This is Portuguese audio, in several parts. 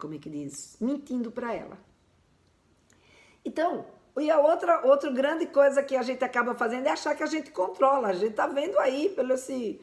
como é que diz? Mentindo para ela. Então, e a outra grande coisa que a gente acaba fazendo é achar que a gente controla. A gente tá vendo aí, pelo esse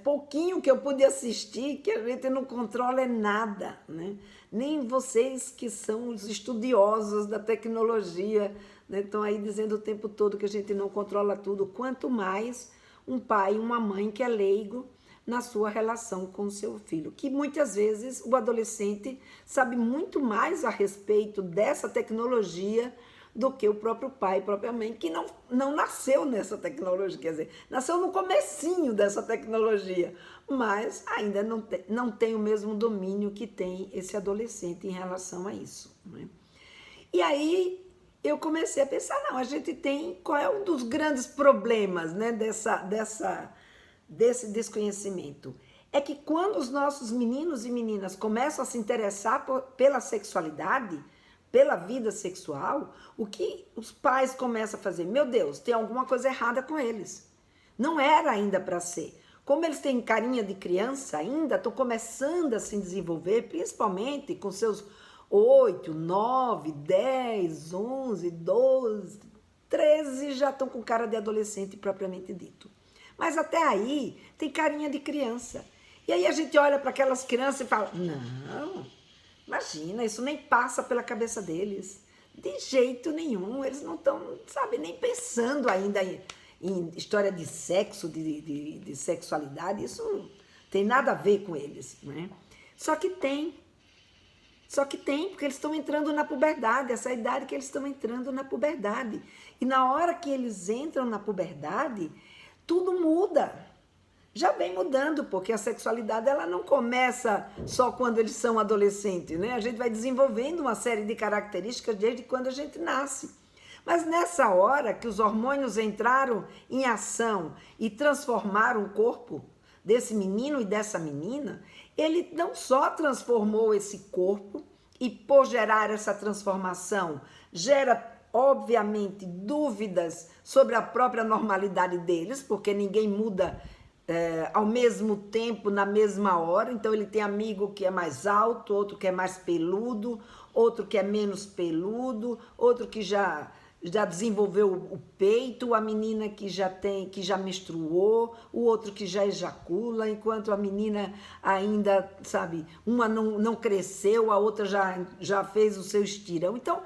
pouquinho que eu pude assistir, que a gente não controla é nada, né? Nem vocês que são os estudiosos da tecnologia, né, estão aí dizendo o tempo todo que a gente não controla tudo, quanto mais um pai e uma mãe que é leigo na sua relação com o seu filho, que muitas vezes o adolescente sabe muito mais a respeito dessa tecnologia do que o próprio pai e a própria mãe, que não nasceu nessa tecnologia, quer dizer, nasceu no comecinho dessa tecnologia, mas ainda não tem o mesmo domínio que tem esse adolescente em relação a isso, né? E aí eu comecei a pensar, não, a gente tem, qual é um dos grandes problemas, né, desse desconhecimento? É que quando os nossos meninos e meninas começam a se interessar pela sexualidade, pela vida sexual, o que os pais começam a fazer? Meu Deus, tem alguma coisa errada com eles. Não era ainda para ser. Como eles têm carinha de criança ainda, estão começando a se desenvolver, principalmente com seus 8, 9, 10, 11, 12, 13, já estão com cara de adolescente propriamente dito. Mas até aí tem carinha de criança. E aí a gente olha para aquelas crianças e fala, não, imagina, isso nem passa pela cabeça deles. De jeito nenhum, eles não estão, sabe, nem pensando ainda em história de sexo, de sexualidade, isso não tem nada a ver com eles, né? Só que tem, porque eles estão entrando na puberdade, essa idade que eles estão entrando na puberdade. E na hora que eles entram na puberdade, tudo muda. Já vem mudando, porque a sexualidade ela não começa só quando eles são adolescentes, né? A gente vai desenvolvendo uma série de características desde quando a gente nasce. Mas nessa hora que os hormônios entraram em ação e transformaram o corpo desse menino e dessa menina, ele não só transformou esse corpo e por gerar essa transformação, gera obviamente dúvidas sobre a própria normalidade deles, porque ninguém muda ao mesmo tempo, na mesma hora. Então ele tem amigo que é mais alto, outro que é mais peludo, outro que é menos peludo, outro que já desenvolveu o peito, a menina que já menstruou, o outro que já ejacula, enquanto a menina ainda, sabe, uma não cresceu, a outra já fez o seu estirão. Então,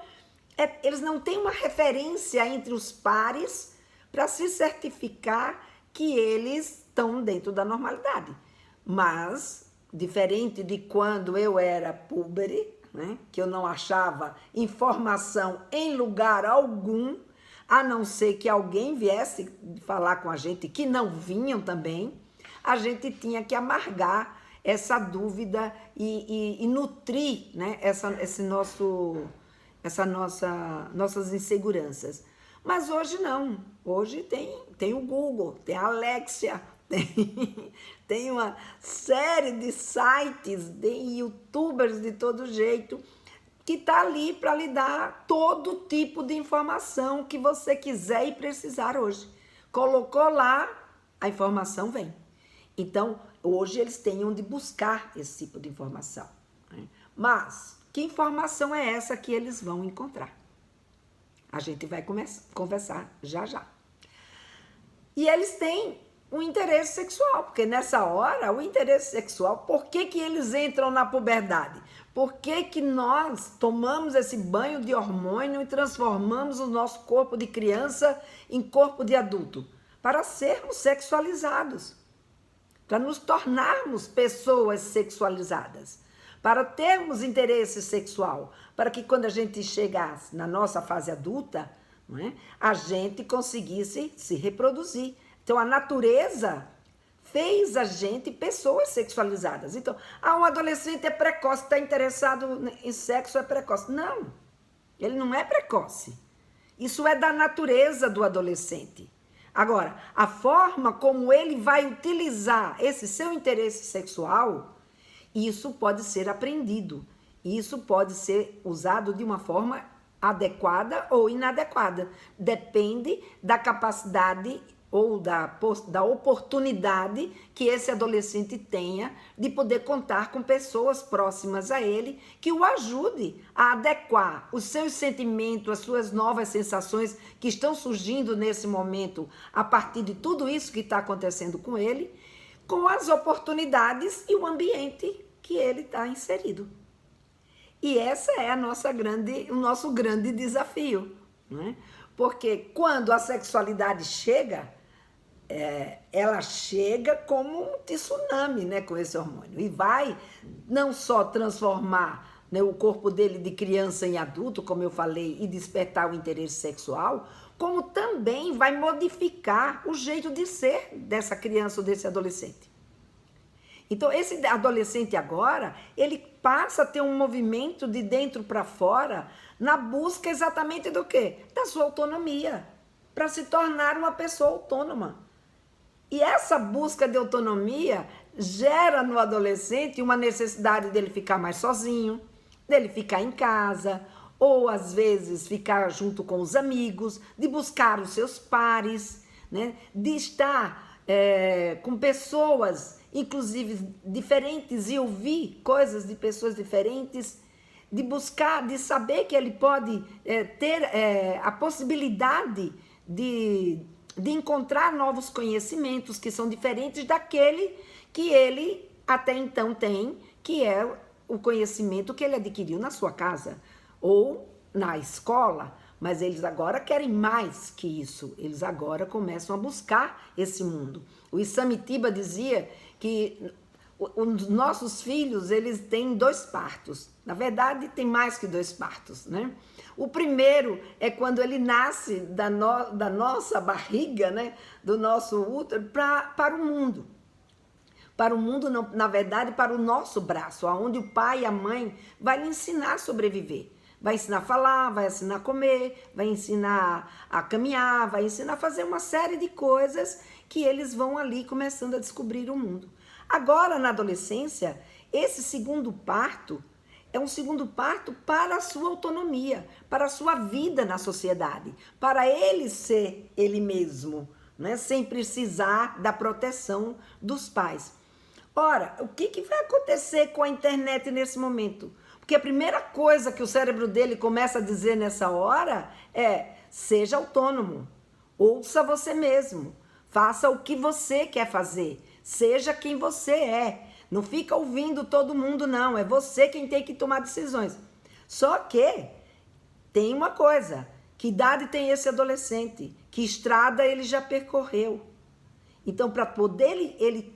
eles não têm uma referência entre os pares para se certificar que eles estão dentro da normalidade. Mas, diferente de quando eu era púbere, né, que eu não achava informação em lugar algum, a não ser que alguém viesse falar com a gente, que não vinham também, a gente tinha que amargar essa dúvida e nutrir, né, nossas inseguranças. Mas hoje não. Hoje tem o Google, tem a Alexia, tem uma série de sites, de youtubers de todo jeito, que está ali para lhe dar todo tipo de informação que você quiser e precisar hoje. Colocou lá, a informação vem. Então, hoje eles têm onde buscar esse tipo de informação, né? Mas, que informação é essa que eles vão encontrar? A gente vai conversar já já. E eles têm um interesse sexual, porque nessa hora, o interesse sexual, por que eles entram na puberdade? Por que nós tomamos esse banho de hormônio e transformamos o nosso corpo de criança em corpo de adulto? Para sermos sexualizados, para nos tornarmos pessoas sexualizadas, para termos interesse sexual, para que quando a gente chegasse na nossa fase adulta, não é, a gente conseguisse se reproduzir. Então, a natureza fez a gente pessoas sexualizadas. Então, um adolescente é precoce, está interessado em sexo, é precoce. Não, ele não é precoce. Isso é da natureza do adolescente. Agora, a forma como ele vai utilizar esse seu interesse sexual, isso pode ser aprendido. Isso pode ser usado de uma forma adequada ou inadequada. Depende da capacidade ou da oportunidade que esse adolescente tenha de poder contar com pessoas próximas a ele que o ajude a adequar os seus sentimentos, as suas novas sensações que estão surgindo nesse momento a partir de tudo isso que está acontecendo com ele, com as oportunidades e o ambiente que ele está inserido. E essa é o nosso grande desafio, né? Porque quando a sexualidade chega, ela chega como um tsunami, né, com esse hormônio. E vai não só transformar, né, o corpo dele de criança em adulto, como eu falei, e despertar o interesse sexual, como também vai modificar o jeito de ser dessa criança ou desse adolescente. Então, esse adolescente agora, ele passa a ter um movimento de dentro para fora na busca exatamente do quê? Da sua autonomia, para se tornar uma pessoa autônoma. E essa busca de autonomia gera no adolescente uma necessidade dele ficar mais sozinho, dele ficar em casa, ou às vezes ficar junto com os amigos, de buscar os seus pares, né? De estar com pessoas, inclusive diferentes, e ouvir coisas de pessoas diferentes, de buscar, de saber que ele pode ter a possibilidade de encontrar novos conhecimentos que são diferentes daquele que ele até então tem, que é o conhecimento que ele adquiriu na sua casa ou na escola. Mas eles agora querem mais que isso, eles agora começam a buscar esse mundo. O Isamitiba dizia que os nossos filhos, eles têm 2 partos. Na verdade, tem mais que 2 partos, né? O primeiro é quando ele nasce da nossa barriga, né? Do nosso útero, para o mundo. Para o mundo, não, na verdade, para o nosso braço, onde o pai e a mãe vai lhe ensinar a sobreviver. Vai ensinar a falar, vai ensinar a comer, vai ensinar a caminhar, vai ensinar a fazer uma série de coisas que eles vão ali começando a descobrir o mundo. Agora, na adolescência, esse segundo parto é um segundo parto para a sua autonomia, para a sua vida na sociedade, para ele ser ele mesmo, né? Sem precisar da proteção dos pais. Ora, o que vai acontecer com a internet nesse momento? Porque a primeira coisa que o cérebro dele começa a dizer nessa hora é: seja autônomo, ouça você mesmo, faça o que você quer fazer, seja quem você é. Não fica ouvindo todo mundo, não. É você quem tem que tomar decisões. Só que tem uma coisa: que idade tem esse adolescente? Que estrada ele já percorreu? Então, para poder ele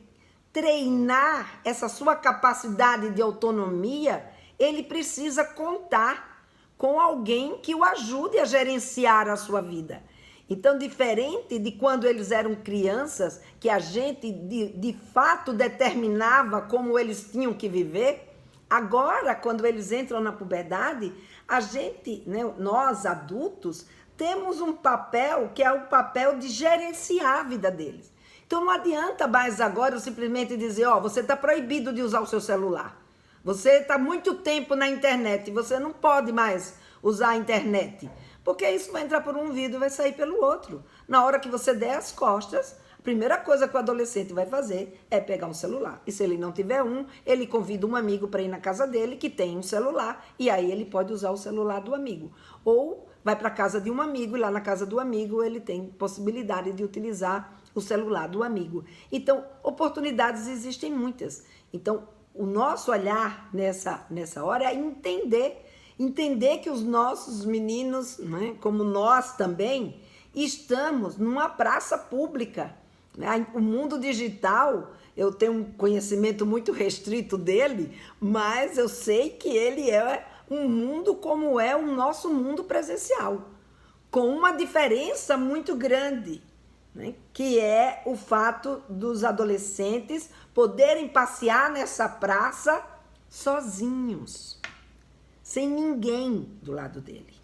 treinar essa sua capacidade de autonomia, ele precisa contar com alguém que o ajude a gerenciar a sua vida. Então, diferente de quando eles eram crianças, que a gente de fato determinava como eles tinham que viver, agora, quando eles entram na puberdade, a gente, né, nós adultos, temos um papel que é o papel de gerenciar a vida deles. Então, não adianta mais agora eu simplesmente dizer: ó, você está proibido de usar o seu celular. Você está muito tempo na internet, você não pode mais usar a internet. Porque isso vai entrar por um vidro e vai sair pelo outro. Na hora que você der as costas, a primeira coisa que o adolescente vai fazer é pegar um celular. E se ele não tiver um, ele convida um amigo para ir na casa dele que tem um celular, e aí ele pode usar o celular do amigo. Ou vai para a casa de um amigo e lá na casa do amigo ele tem possibilidade de utilizar o celular do amigo. Então, oportunidades existem muitas. Então, o nosso olhar nessa hora é entender que os nossos meninos, né, como nós também, estamos numa praça pública. Né? O mundo digital, eu tenho um conhecimento muito restrito dele, mas eu sei que ele é um mundo como é o nosso mundo presencial, com uma diferença muito grande, né? Que é o fato dos adolescentes poderem passear nessa praça sozinhos, sem ninguém do lado dele.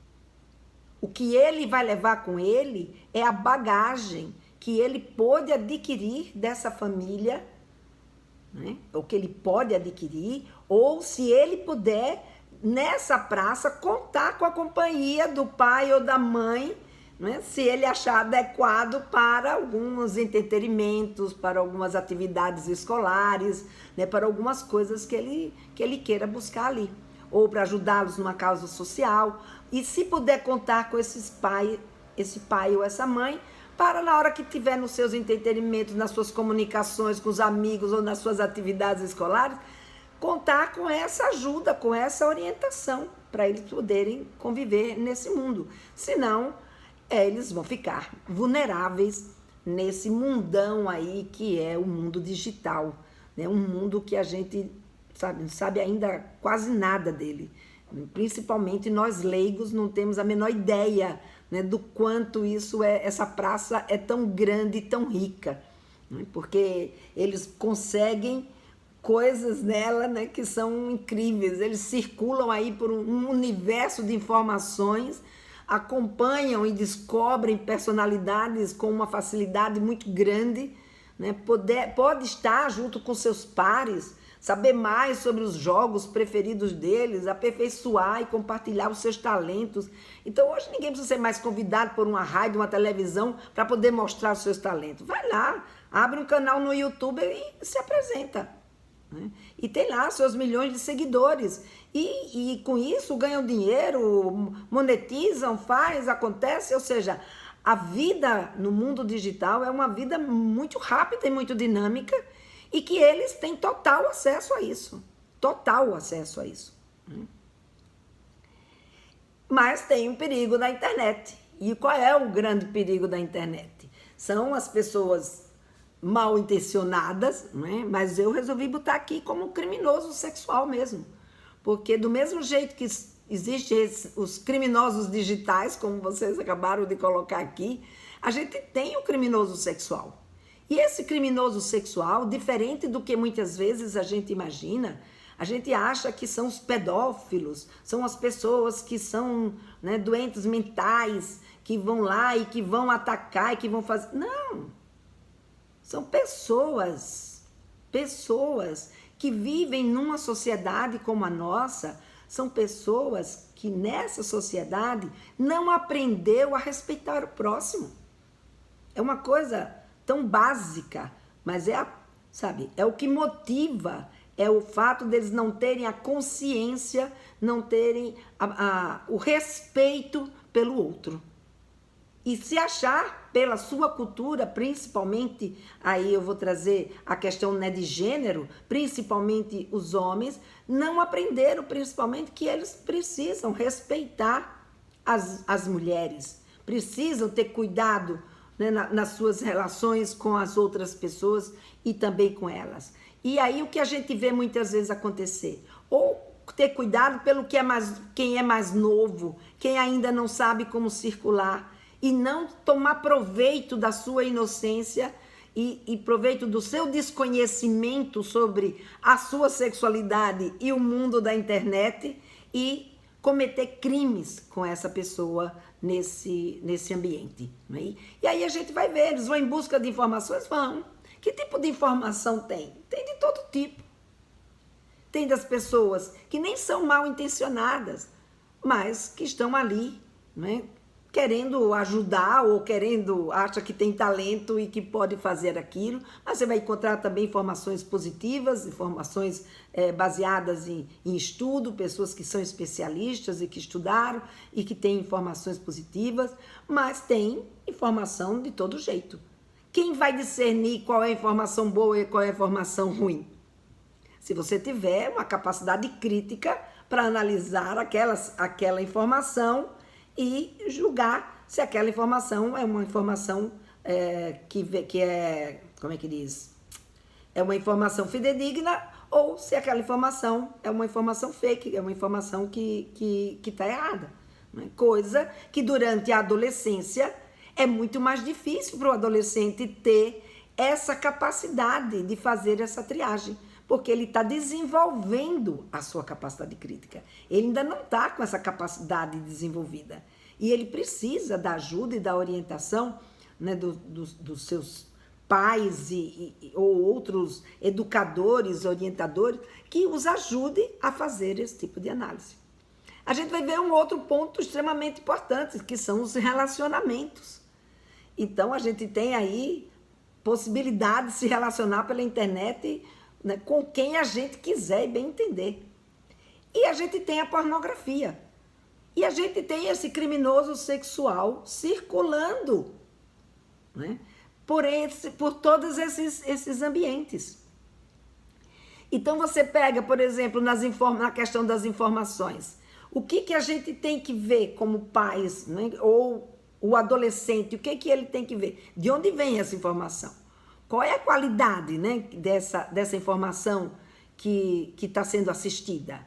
O que ele vai levar com ele é a bagagem que ele pôde adquirir dessa família, né? O que ele pode adquirir, ou se ele puder, nessa praça, contar com a companhia do pai ou da mãe, né? Se ele achar adequado para alguns entretenimentos, para algumas atividades escolares, né? Para algumas coisas que ele queira buscar ali, ou para ajudá-los numa causa social. E se puder contar com esse pai ou essa mãe, para na hora que tiver nos seus entretenimentos, nas suas comunicações com os amigos ou nas suas atividades escolares, contar com essa ajuda, com essa orientação, para eles poderem conviver nesse mundo. Senão, eles vão ficar vulneráveis nesse mundão aí que é o mundo digital, né? Um mundo que a gente sabe ainda quase nada dele. Principalmente nós leigos não temos a menor ideia, né, do quanto essa praça é tão grande e tão rica, né? Porque eles conseguem coisas nela, né, que são incríveis. Eles circulam aí por um universo de informações, acompanham e descobrem personalidades com uma facilidade muito grande, né? Pode estar junto com seus pares, saber mais sobre os jogos preferidos deles, aperfeiçoar e compartilhar os seus talentos. Então hoje ninguém precisa ser mais convidado por uma rádio, uma televisão para poder mostrar os seus talentos. Vai lá, abre um canal no YouTube e se apresenta, né? E tem lá seus milhões de seguidores. E com isso ganham dinheiro, monetizam, acontece. Ou seja, a vida no mundo digital é uma vida muito rápida e muito dinâmica, e que eles têm total acesso a isso. Total acesso a isso. Mas tem um perigo da internet. E qual é o grande perigo da internet? São as pessoas mal intencionadas, né? Mas eu resolvi botar aqui como criminoso sexual mesmo. Porque do mesmo jeito que existem os criminosos digitais, como vocês acabaram de colocar aqui, a gente tem o criminoso sexual. E esse criminoso sexual, diferente do que muitas vezes a gente imagina, a gente acha que são os pedófilos, são as pessoas que são, né, doentes mentais, que vão lá e que vão atacar e que vão fazer... Não! São pessoas que vivem numa sociedade como a nossa, são pessoas que nessa sociedade não aprendeu a respeitar o próximo. É uma coisa tão básica, mas é o que motiva, é o fato deles não terem a consciência, não terem o respeito pelo outro. E se achar pela sua cultura, principalmente, aí eu vou trazer a questão, né, de gênero, principalmente os homens, não aprenderam principalmente que eles precisam respeitar as mulheres, precisam ter cuidado, né, nas suas relações com as outras pessoas e também com elas. E aí o que a gente vê muitas vezes acontecer? Ou ter cuidado pelo quem é mais novo, quem ainda não sabe como circular, e não tomar proveito da sua inocência e proveito do seu desconhecimento sobre a sua sexualidade e o mundo da internet e cometer crimes com essa pessoa nesse ambiente. Não é? E aí a gente vai ver, eles vão em busca de informações? Vão. Que tipo de informação tem? Tem de todo tipo. Tem das pessoas que nem são mal intencionadas, mas que estão ali, não é? Querendo ajudar ou acha que tem talento e que pode fazer aquilo, mas você vai encontrar também informações positivas, informações baseadas em estudo, pessoas que são especialistas e que estudaram e que têm informações positivas, mas tem informação de todo jeito. Quem vai discernir qual é a informação boa e qual é a informação ruim? Se você tiver uma capacidade crítica para analisar aquela informação e julgar se aquela informação é uma informação que é, como é que diz? É uma informação fidedigna, ou se aquela informação é uma informação fake, é uma informação que está errada. Né? Coisa que durante a adolescência é muito mais difícil para o adolescente ter essa capacidade de fazer essa triagem, porque ele está desenvolvendo a sua capacidade crítica. Ele ainda não está com essa capacidade desenvolvida. E ele precisa da ajuda e da orientação, né, dos seus pais ou outros educadores, orientadores, que os ajudem a fazer esse tipo de análise. a gente vai ver um outro ponto extremamente importante, que são os relacionamentos. Então, a gente tem aí possibilidade de se relacionar pela internet, né, com quem a gente quiser e bem entender. E a gente tem a pornografia. E a gente tem esse criminoso sexual circulando, né, por todos esses ambientes. Então, você pega, por exemplo, na questão das informações. O que a gente tem que ver como pais, né, ou o adolescente, o que ele tem que ver? De onde vem essa informação? Qual é a qualidade, né, dessa informação que está sendo assistida?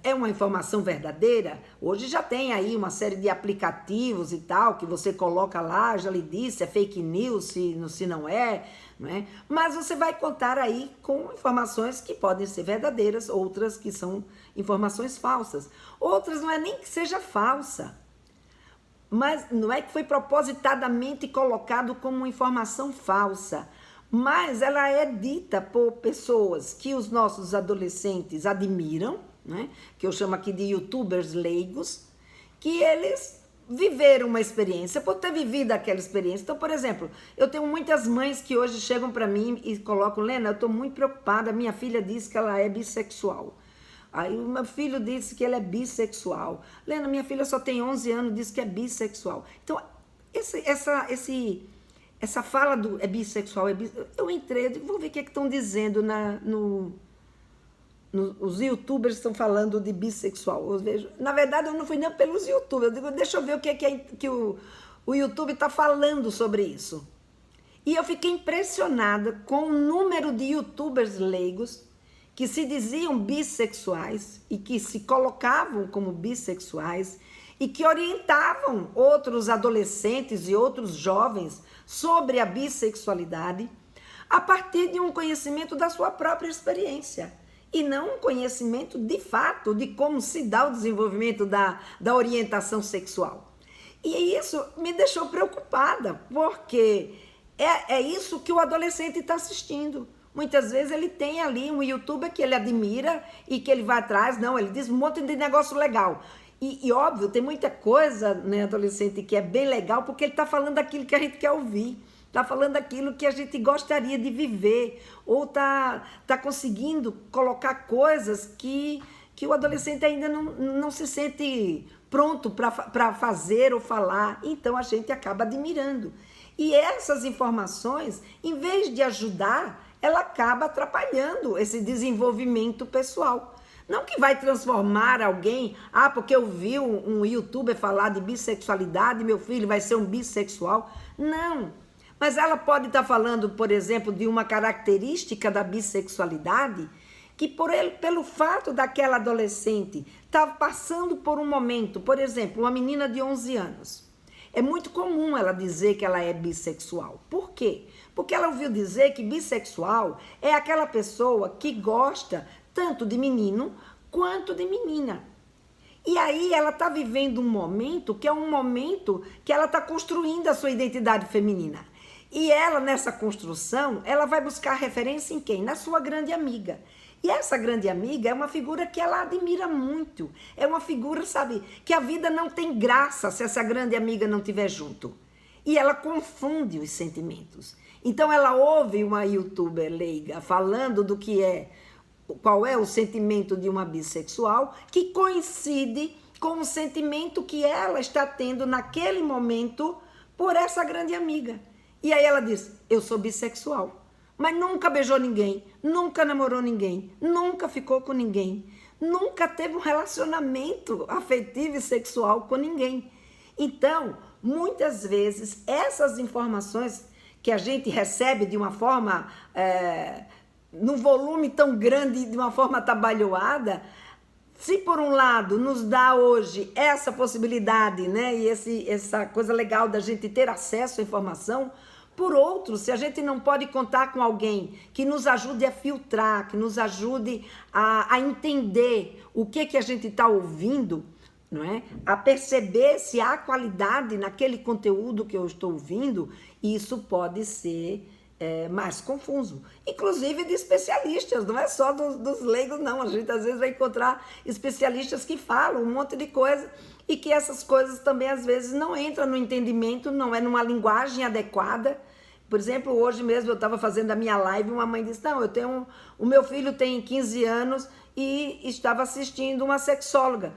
É uma informação verdadeira? Hoje já tem aí uma série de aplicativos e tal, que você coloca lá, já lhe disse, é fake news, se não é, não é? Mas você vai contar aí com informações que podem ser verdadeiras, outras que são informações falsas. Outras não é nem que seja falsa, mas não é que foi propositadamente colocado como uma informação falsa, mas ela é dita por pessoas que os nossos adolescentes admiram, né? Que eu chamo aqui de youtubers leigos, que eles viveram uma experiência, por ter vivido aquela experiência. Então, por exemplo, eu tenho muitas mães que hoje chegam para mim e colocam: Lena, eu estou muito preocupada, minha filha disse que ela é bissexual. Aí o meu filho disse que ele é bissexual. Lena, minha filha só tem 11 anos, disse que é bissexual. Então, essa fala do é bissexual, eu entrei, vou ver o que estão dizendo os youtubers estão falando de bissexual. Eu vejo, na verdade, eu não fui nem pelos youtubers. Eu digo, deixa eu ver o que o YouTube está falando sobre isso. E eu fiquei impressionada com o número de youtubers leigos que se diziam bissexuais e que se colocavam como bissexuais e que orientavam outros adolescentes e outros jovens sobre a bissexualidade a partir de um conhecimento da sua própria experiência. E não um conhecimento de fato de como se dá o desenvolvimento da orientação sexual. E isso me deixou preocupada, porque é isso que o adolescente está assistindo. Muitas vezes ele tem ali um youtuber que ele admira e que ele vai atrás, não, ele diz um monte de negócio legal. E óbvio, tem muita coisa, né, adolescente, que é bem legal, porque ele está falando daquilo que a gente quer ouvir. Está falando aquilo que a gente gostaria de viver, ou está conseguindo colocar coisas que o adolescente ainda não se sente pronto para fazer ou falar. Então, a gente acaba admirando. E essas informações, em vez de ajudar, ela acaba atrapalhando esse desenvolvimento pessoal. Não que vai transformar alguém, porque eu vi um youtuber falar de bissexualidade, meu filho vai ser um bissexual. Não. Mas ela pode estar falando, por exemplo, de uma característica da bissexualidade que pelo fato daquela adolescente estar passando por um momento, por exemplo, uma menina de 11 anos. É muito comum ela dizer que ela é bissexual. Por quê? Porque ela ouviu dizer que bissexual é aquela pessoa que gosta tanto de menino quanto de menina. E aí ela está vivendo um momento que é um momento que ela está construindo a sua identidade feminina. E ela, nessa construção, ela vai buscar referência em quem? Na sua grande amiga. E essa grande amiga é uma figura que ela admira muito. É uma figura, sabe, que a vida não tem graça se essa grande amiga não estiver junto. E ela confunde os sentimentos. Então ela ouve uma youtuber leiga falando do que qual é o sentimento de uma bissexual, que coincide com o sentimento que ela está tendo naquele momento por essa grande amiga. E aí ela diz, eu sou bissexual, mas nunca beijou ninguém, nunca namorou ninguém, nunca ficou com ninguém, nunca teve um relacionamento afetivo e sexual com ninguém. Então, muitas vezes, essas informações que a gente recebe de uma forma, num volume tão grande, de uma forma atabalhoada, se por um lado nos dá hoje essa possibilidade, né, e essa coisa legal da gente ter acesso à informação, por outro, se a gente não pode contar com alguém que nos ajude a filtrar, que nos ajude a entender o que a gente está ouvindo, não é? A perceber se há qualidade naquele conteúdo que eu estou ouvindo, isso pode ser mais confuso. Inclusive de especialistas, não é só dos leigos, não. A gente às vezes vai encontrar especialistas que falam um monte de coisa e que essas coisas também às vezes não entram no entendimento, não é numa linguagem adequada. Por exemplo, hoje mesmo eu estava fazendo a minha live e uma mãe disse, não, o meu filho tem 15 anos e estava assistindo uma sexóloga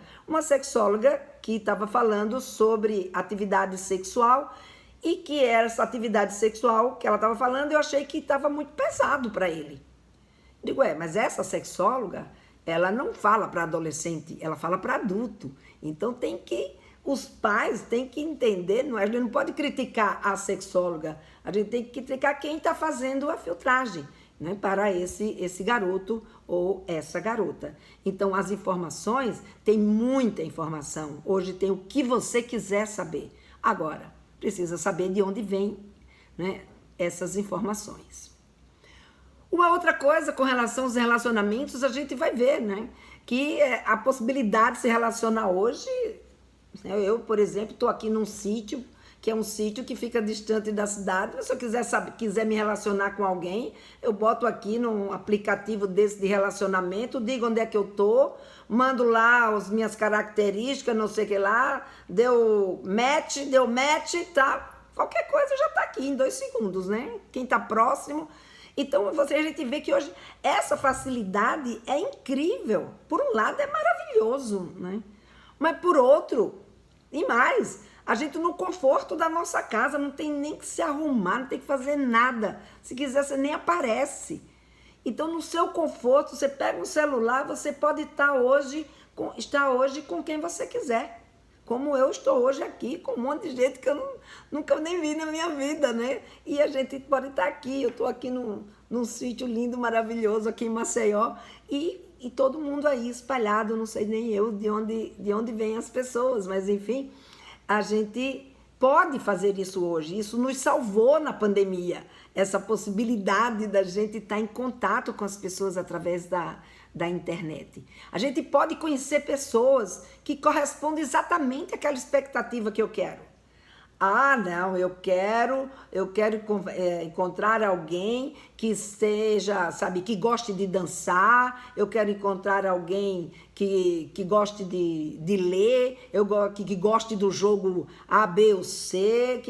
que estava falando sobre atividade sexual e que essa atividade sexual que ela estava falando, eu achei que estava muito pesado para ele. Digo, mas essa sexóloga, ela não fala para adolescente, ela fala para adulto. Então os pais têm que entender, a gente não pode criticar a sexóloga, a gente tem que criticar quem está fazendo a filtragem, né, para esse garoto ou essa garota. Então, as informações, tem muita informação. Hoje tem o que você quiser saber. Agora, precisa saber de onde vem, né, essas informações. Uma outra coisa com relação aos relacionamentos, a gente vai ver, né, que a possibilidade de se relacionar hoje, eu, por exemplo, estou aqui num sítio, que é um sítio que fica distante da cidade. Se eu quiser me relacionar com alguém, eu boto aqui num aplicativo desse de relacionamento, digo onde é que eu estou, mando lá as minhas características, não sei o que lá, deu match, tá? Qualquer coisa já está aqui em 2 segundos, né? Quem está próximo. Então, a gente vê que hoje essa facilidade é incrível. Por um lado, é maravilhoso, né? Mas por outro, e mais, a gente no conforto da nossa casa, não tem nem que se arrumar, não tem que fazer nada. Se quiser, você nem aparece. Então, no seu conforto, você pega um celular, você pode estar hoje com quem você quiser. Como eu estou hoje aqui, com um monte de gente que eu nunca nem vi na minha vida, né? E a gente pode estar aqui, eu estou aqui num sítio lindo, maravilhoso, aqui em Maceió, e todo mundo aí espalhado, não sei nem eu de onde vêm as pessoas, mas enfim, a gente pode fazer isso hoje. Isso nos salvou na pandemia, essa possibilidade da gente estar em contato com as pessoas através da internet. A gente pode conhecer pessoas que correspondem exatamente àquela expectativa que eu quero. Ah, não, eu quero encontrar alguém que seja, sabe, que goste de dançar, eu quero encontrar alguém que goste de ler, que goste do jogo A, B ou C,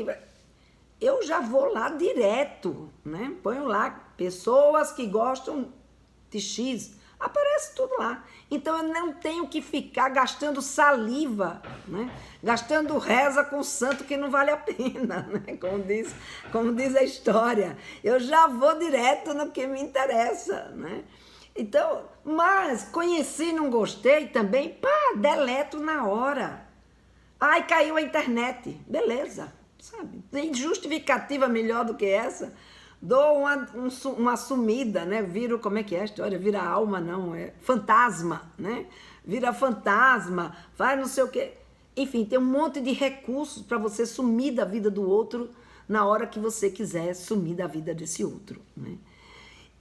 eu já vou lá direto, né? Ponho lá, pessoas que gostam de X, aparece tudo lá. Então eu não tenho que ficar gastando saliva, né? Gastando reza com santo que não vale a pena, né? Como diz a história. Eu já vou direto no que me interessa, né? Então, mas conheci, não gostei também, deleto na hora. Ai, caiu a internet. Beleza, sabe? Tem justificativa melhor do que essa? Dou uma sumida, né? Viro, como é que é a história? Vira alma, não, é fantasma, né? Vira fantasma, vai não sei o quê. Enfim, tem um monte de recursos para você sumir da vida do outro na hora que você quiser sumir da vida desse outro, né?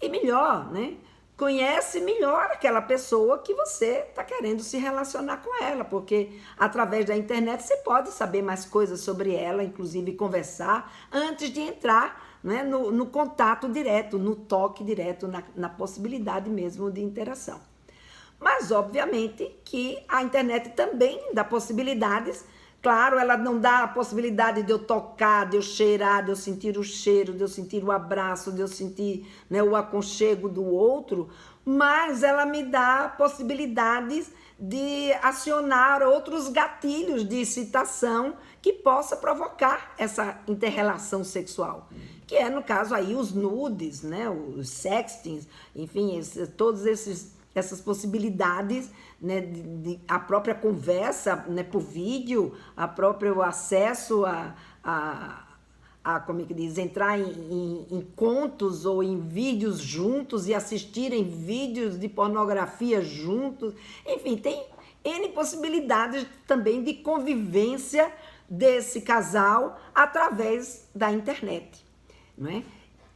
E melhor, né? Conhece melhor aquela pessoa que você está querendo se relacionar com ela, porque através da internet você pode saber mais coisas sobre ela, inclusive conversar antes de entrar, né, no contato direto, no toque direto, na possibilidade mesmo de interação. Mas, obviamente, que a internet também dá possibilidades. Claro, ela não dá a possibilidade de eu tocar, de eu cheirar, de eu sentir o cheiro, de eu sentir o abraço, de eu sentir, né, o aconchego do outro, mas ela me dá possibilidades de acionar outros gatilhos de excitação que possa provocar essa inter-relação sexual. Que é, no caso, aí os nudes, né, os sextings, enfim, todas essas possibilidades, né, a própria conversa, né, por vídeo, a próprio acesso a como é que diz, entrar em contos ou em vídeos juntos e assistirem vídeos de pornografia juntos. Enfim, tem N possibilidades também de convivência desse casal através da internet, não é?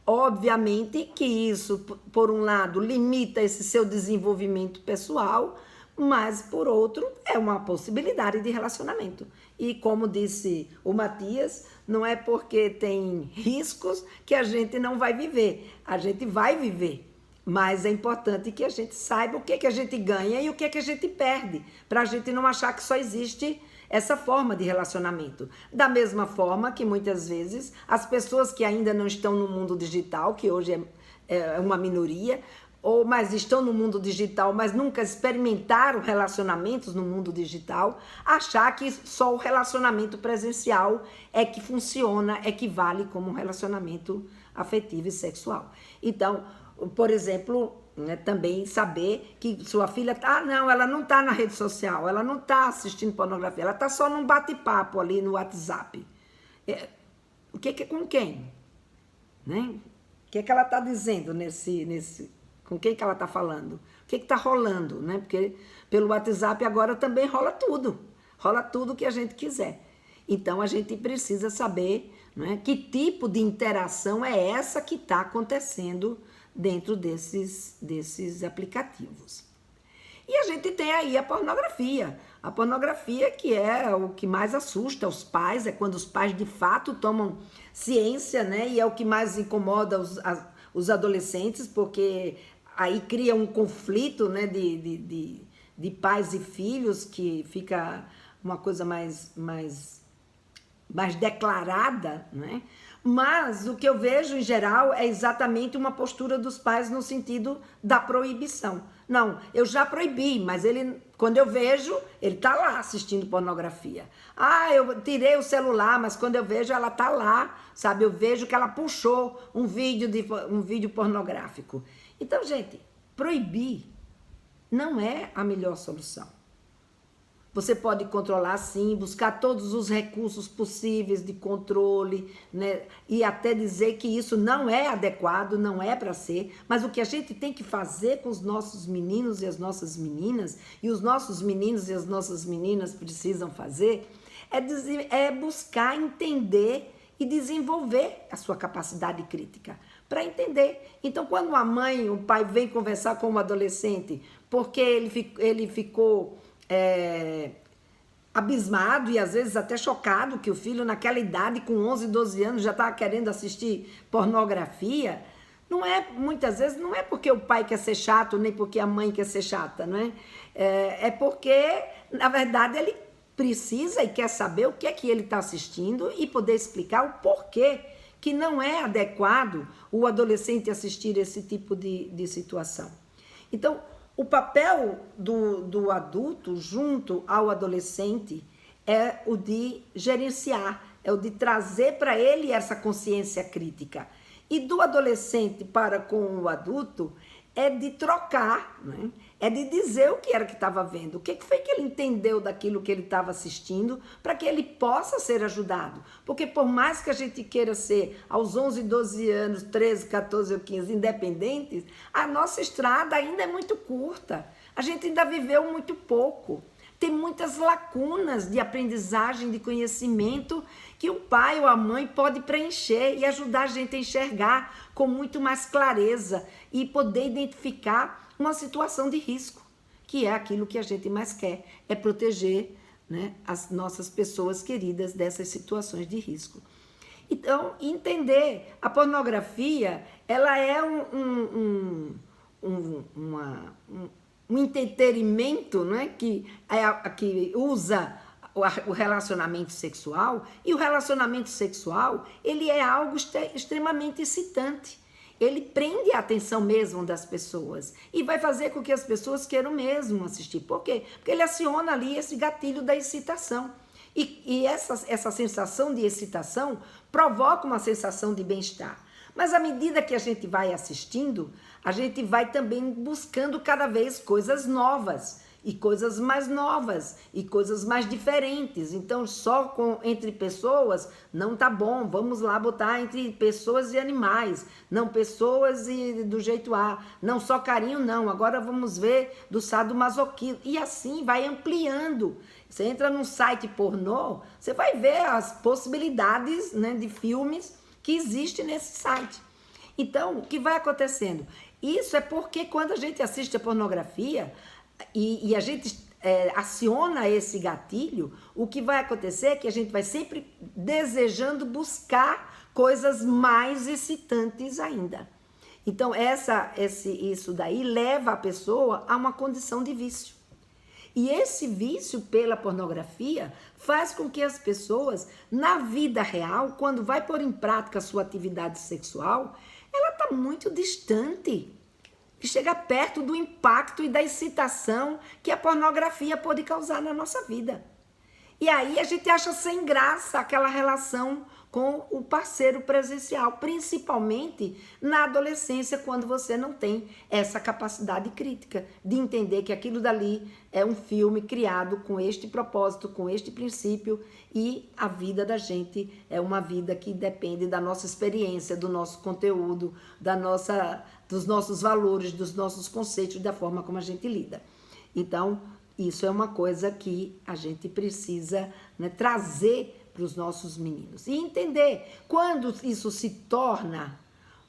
Obviamente que isso, por um lado, limita esse seu desenvolvimento pessoal, mas por outro é uma possibilidade de relacionamento. E como disse o Matias, não é porque tem riscos que a gente não vai viver. A gente vai viver. Mas é importante que a gente saiba o que, que a gente ganha e o que, que a gente perde, para a gente não achar que só existe essa forma de relacionamento. Da mesma forma que muitas vezes as pessoas que ainda não estão no mundo digital, que hoje é uma minoria, ou mas estão no mundo digital, mas nunca experimentaram relacionamentos no mundo digital, achar que só o relacionamento presencial é que funciona, é que vale como um relacionamento afetivo e sexual. Então, por exemplo, né, também saber que sua filha não, ela não está na rede social, ela não está assistindo pornografia, ela está só num bate-papo ali no WhatsApp. O que é com quem? Né? O que é que ela está dizendo com quem que ela está falando? O que está rolando? Né? Porque pelo WhatsApp agora também rola tudo que a gente quiser. Então a gente precisa saber, né, que tipo de interação é essa que está acontecendo dentro desses aplicativos. E a gente tem aí a pornografia. A pornografia que é o que mais assusta os pais, é quando os pais de fato tomam ciência, né? E é o que mais incomoda os adolescentes, porque aí cria um conflito, né, de pais e filhos, que fica uma coisa mais declarada, né? Mas o que eu vejo em geral é exatamente uma postura dos pais no sentido da proibição. Não, eu já proibi, mas quando eu vejo, ele está lá assistindo pornografia. Eu tirei o celular, mas quando eu vejo, ela está lá, sabe? Eu vejo que ela puxou um vídeo pornográfico. Então, gente, proibir não é a melhor solução. Você pode controlar sim, buscar todos os recursos possíveis de controle, né? E até dizer que isso não é adequado, não é para ser, mas o que a gente tem que fazer com os nossos meninos e as nossas meninas, e os nossos meninos e as nossas meninas precisam fazer, é buscar entender e desenvolver a sua capacidade crítica, para entender. Então, quando a mãe, o pai vem conversar com um adolescente, porque ele ficou abismado e às vezes até chocado que o filho naquela idade, com 11, 12 anos, já estava querendo assistir pornografia, muitas vezes não é porque o pai quer ser chato, nem porque a mãe quer ser chata, não é? É porque, na verdade, ele precisa e quer saber o que é que ele está assistindo e poder explicar o porquê que não é adequado o adolescente assistir esse tipo de situação. Então, o papel do adulto junto ao adolescente é o de gerenciar, é o de trazer para ele essa consciência crítica. E do adolescente para com o adulto é de trocar, né? É de dizer o que era que estava vendo, o que foi que ele entendeu daquilo que ele estava assistindo, para que ele possa ser ajudado. Porque por mais que a gente queira ser, aos 11, 12 anos, 13, 14 ou 15, independentes, a nossa estrada ainda é muito curta. A gente ainda viveu muito pouco. Tem muitas lacunas de aprendizagem, de conhecimento, que o pai ou a mãe pode preencher e ajudar a gente a enxergar com muito mais clareza e poder identificar uma situação de risco, que é aquilo que a gente mais quer, é proteger, né, as nossas pessoas queridas dessas situações de risco. Então, entender, a pornografia, ela é um entretenimento, né, que usa o relacionamento sexual, e o relacionamento sexual, ele é algo extremamente excitante. Ele prende a atenção mesmo das pessoas e vai fazer com que as pessoas queiram mesmo assistir. Por quê? Porque ele aciona ali esse gatilho da excitação. E essa sensação de excitação provoca uma sensação de bem-estar. Mas à medida que a gente vai assistindo, a gente vai também buscando cada vez coisas novas. E coisas mais novas, e coisas mais diferentes. Então, só entre pessoas não tá bom. Vamos lá botar entre pessoas e animais. Não pessoas e do jeito A. Não só carinho, não. Agora vamos ver do sadomasoquismo. E assim vai ampliando. Você entra num site pornô, você vai ver as possibilidades, né, de filmes que existem nesse site. Então, o que vai acontecendo? Isso é porque quando a gente assiste a pornografia, e a gente aciona esse gatilho, o que vai acontecer é que a gente vai sempre desejando buscar coisas mais excitantes ainda. Então, isso daí leva a pessoa a uma condição de vício. E esse vício pela pornografia faz com que as pessoas, na vida real, quando vai pôr em prática a sua atividade sexual, ela está muito distante, que chega perto do impacto e da excitação que a pornografia pode causar na nossa vida. E aí a gente acha sem graça aquela relação com o parceiro presencial, principalmente na adolescência, quando você não tem essa capacidade crítica de entender que aquilo dali é um filme criado com este propósito, com este princípio, e a vida da gente é uma vida que depende da nossa experiência, do nosso conteúdo, dos nossos valores, dos nossos conceitos, da forma como a gente lida. Então, isso é uma coisa que a gente precisa, né, trazer para os nossos meninos. E entender quando isso se torna